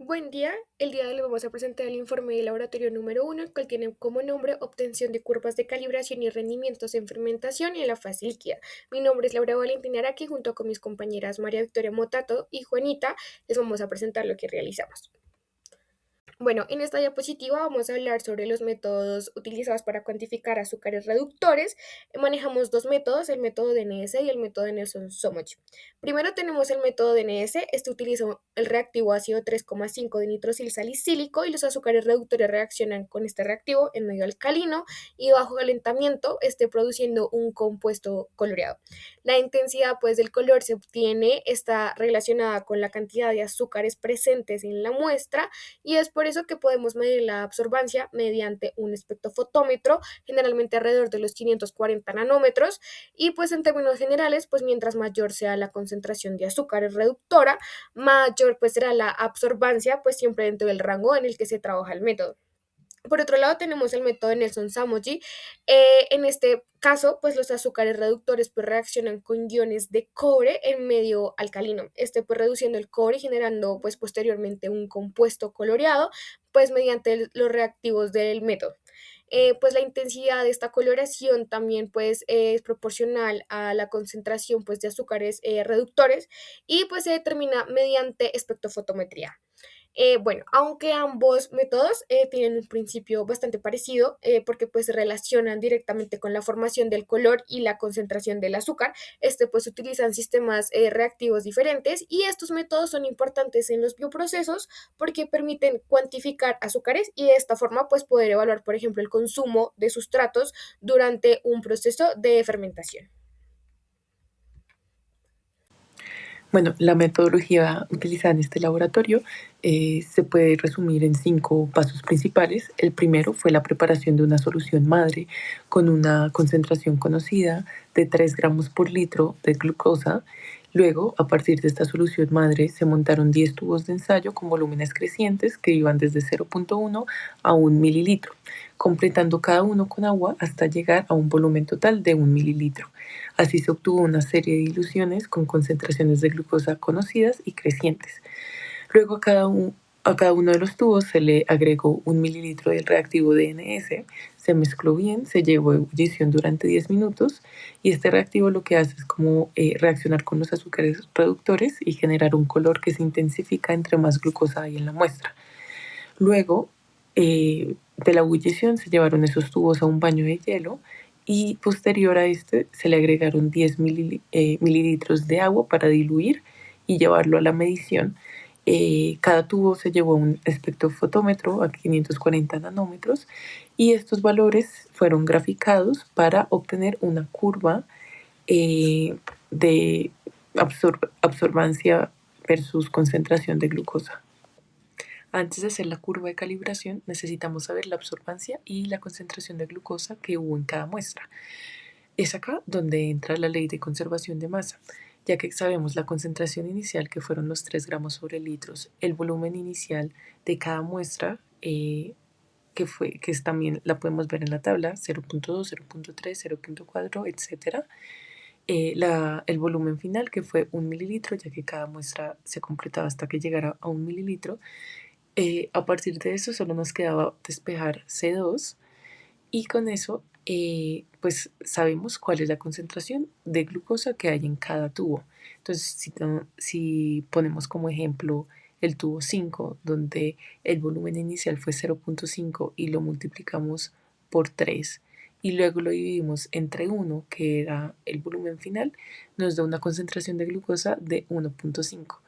Buen día, el día de hoy les vamos a presentar el informe de laboratorio número 1, el cual tiene como nombre obtención de curvas de calibración y rendimientos en fermentación y en la fase líquida. Mi nombre es Laura Valentina Araki, junto con mis compañeras María Victoria Motato y Juanita, les vamos a presentar lo que realizamos. Bueno, en esta diapositiva vamos a hablar sobre los métodos utilizados para cuantificar azúcares reductores. Manejamos dos métodos, el método DNS y el método de Nelson-Somogyi. Primero tenemos el método DNS. Este utiliza el reactivo ácido 3,5 de nitrosil salicílico y los azúcares reductores reaccionan con este reactivo en medio alcalino y bajo calentamiento, produciendo un compuesto coloreado. La intensidad del color se obtiene, está relacionada con la cantidad de azúcares presentes en la muestra, y es por eso que podemos medir la absorbancia mediante un espectrofotómetro, generalmente alrededor de los 540 nanómetros, y en términos generales, mientras mayor sea la concentración de azúcares reductora, mayor será la absorbancia, siempre dentro del rango en el que se trabaja el método. Por otro lado, tenemos el método de Nelson-Somogyi. En este caso, los azúcares reductores reaccionan con iones de cobre en medio alcalino, reduciendo el cobre y generando posteriormente un compuesto coloreado, mediante los reactivos del método. La intensidad de esta coloración también es proporcional a la concentración de azúcares reductores y se determina mediante espectrofotometría. Bueno, aunque ambos métodos tienen un principio bastante parecido, porque se relacionan directamente con la formación del color y la concentración del azúcar. Utilizan sistemas reactivos diferentes, y estos métodos son importantes en los bioprocesos porque permiten cuantificar azúcares y de esta forma poder evaluar, por ejemplo, el consumo de sustratos durante un proceso de fermentación. Bueno, la metodología utilizada en este laboratorio se puede resumir en 5 pasos principales. El primero fue la preparación de una solución madre con una concentración conocida de 3 gramos por litro de glucosa. Luego, a partir de esta solución madre, se montaron 10 tubos de ensayo con volúmenes crecientes que iban desde 0,1 a 1 mililitro, completando cada uno con agua hasta llegar a un volumen total de 1 mililitro. Así se obtuvo una serie de diluciones con concentraciones de glucosa conocidas y crecientes. Luego a cada uno de los tubos se le agregó 1 mililitro del reactivo DNS, se mezcló bien, se llevó a ebullición durante 10 minutos y este reactivo lo que hace es como reaccionar con los azúcares reductores y generar un color que se intensifica entre más glucosa hay en la muestra. Luego de la ebullición se llevaron esos tubos a un baño de hielo y posterior a este se le agregaron 10 mililitros de agua para diluir y llevarlo a la medición. Cada tubo se llevó a un espectrofotómetro a 540 nanómetros y estos valores fueron graficados para obtener una curva de absorbancia versus concentración de glucosa. Antes de hacer la curva de calibración, necesitamos saber la absorbancia y la concentración de glucosa que hubo en cada muestra. Es acá donde entra la ley de conservación de masa, ya que sabemos la concentración inicial, que fueron los 3 gramos sobre litros, el volumen inicial de cada muestra, que es también la podemos ver en la tabla, 0,2, 0,3, 0,4, etc. El volumen final, que fue 1 mililitro, ya que cada muestra se completaba hasta que llegara a 1 mililitro. A partir de eso solo nos quedaba despejar C2 y con eso sabemos cuál es la concentración de glucosa que hay en cada tubo. Entonces, si ponemos como ejemplo el tubo 5, donde el volumen inicial fue 0,5 y lo multiplicamos por 3 y luego lo dividimos entre 1, que era el volumen final, nos da una concentración de glucosa de 1,5.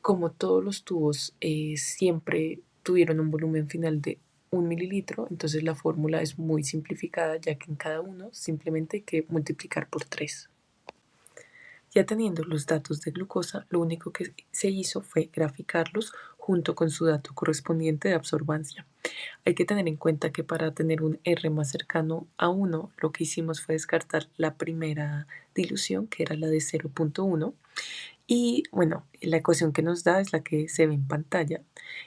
Como todos los tubos siempre tuvieron un volumen final de 1 mililitro, entonces la fórmula es muy simplificada, ya que en cada uno simplemente hay que multiplicar por 3. Ya teniendo los datos de glucosa, lo único que se hizo fue graficarlos junto con su dato correspondiente de absorbancia. Hay que tener en cuenta que para tener un R más cercano a 1, lo que hicimos fue descartar la primera dilución, que era la de 0,1. Y bueno, la ecuación que nos da es la que se ve en pantalla.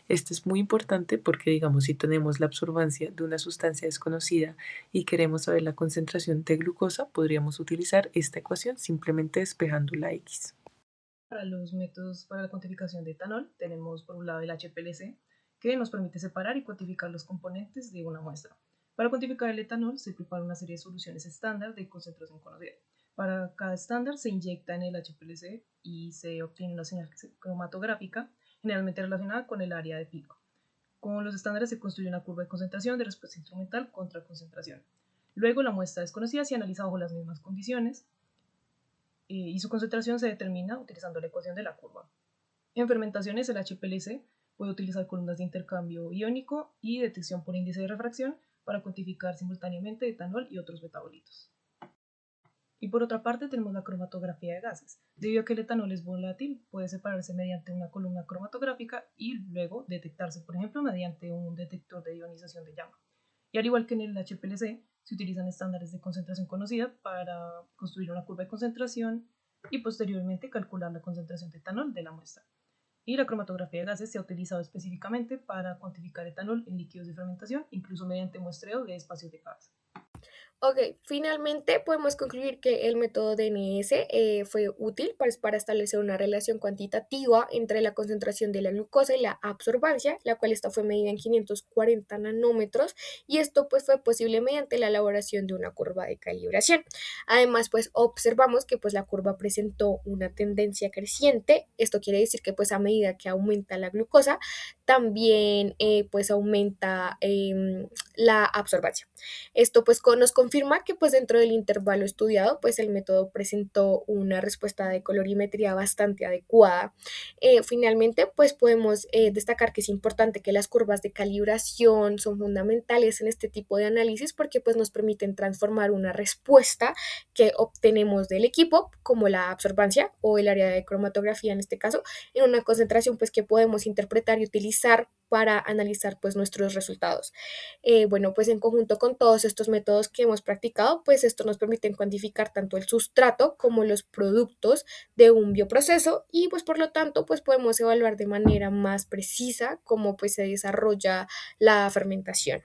Esto es muy importante porque, digamos, si tenemos la absorbancia de una sustancia desconocida y queremos saber la concentración de glucosa, podríamos utilizar esta ecuación simplemente despejando la X. Para los métodos para la cuantificación de etanol, tenemos por un lado el HPLC, que nos permite separar y cuantificar los componentes de una muestra. Para cuantificar el etanol se prepara una serie de soluciones estándar de concentración conocida. Para cada estándar se inyecta en el HPLC y se obtiene una señal cromatográfica, generalmente relacionada con el área de pico. Con los estándares se construye una curva de concentración de respuesta instrumental contra concentración. Luego la muestra desconocida se analiza bajo las mismas condiciones y su concentración se determina utilizando la ecuación de la curva. En fermentaciones, el HPLC puede utilizar columnas de intercambio iónico y detección por índice de refracción para cuantificar simultáneamente etanol y otros metabolitos. Y por otra parte tenemos la cromatografía de gases. Debido a que el etanol es volátil, puede separarse mediante una columna cromatográfica y luego detectarse, por ejemplo, mediante un detector de ionización de llama. Y al igual que en el HPLC, se utilizan estándares de concentración conocida para construir una curva de concentración y posteriormente calcular la concentración de etanol de la muestra. Y la cromatografía de gases se ha utilizado específicamente para cuantificar etanol en líquidos de fermentación, incluso mediante muestreo de espacios de gas. Ok, finalmente podemos concluir que el método DNS fue útil para establecer una relación cuantitativa entre la concentración de la glucosa y la absorbancia, la cual esta fue medida en 540 nanómetros y esto pues fue posible mediante la elaboración de una curva de calibración. Además pues observamos que pues la curva presentó una tendencia creciente, esto quiere decir que pues a medida que aumenta la glucosa también pues aumenta la absorbancia. Esto pues nos confirma que pues dentro del intervalo estudiado pues el método presentó una respuesta de colorimetría bastante adecuada. Finalmente pues podemos destacar que es importante que las curvas de calibración son fundamentales en este tipo de análisis porque pues nos permiten transformar una respuesta que obtenemos del equipo como la absorbancia o el área de cromatografía en este caso en una concentración pues que podemos interpretar y utilizar para analizar pues nuestros resultados. Bueno, pues en conjunto con todos estos métodos que hemos practicado, pues esto nos permite cuantificar tanto el sustrato como los productos de un bioproceso y pues por lo tanto pues podemos evaluar de manera más precisa cómo pues se desarrolla la fermentación.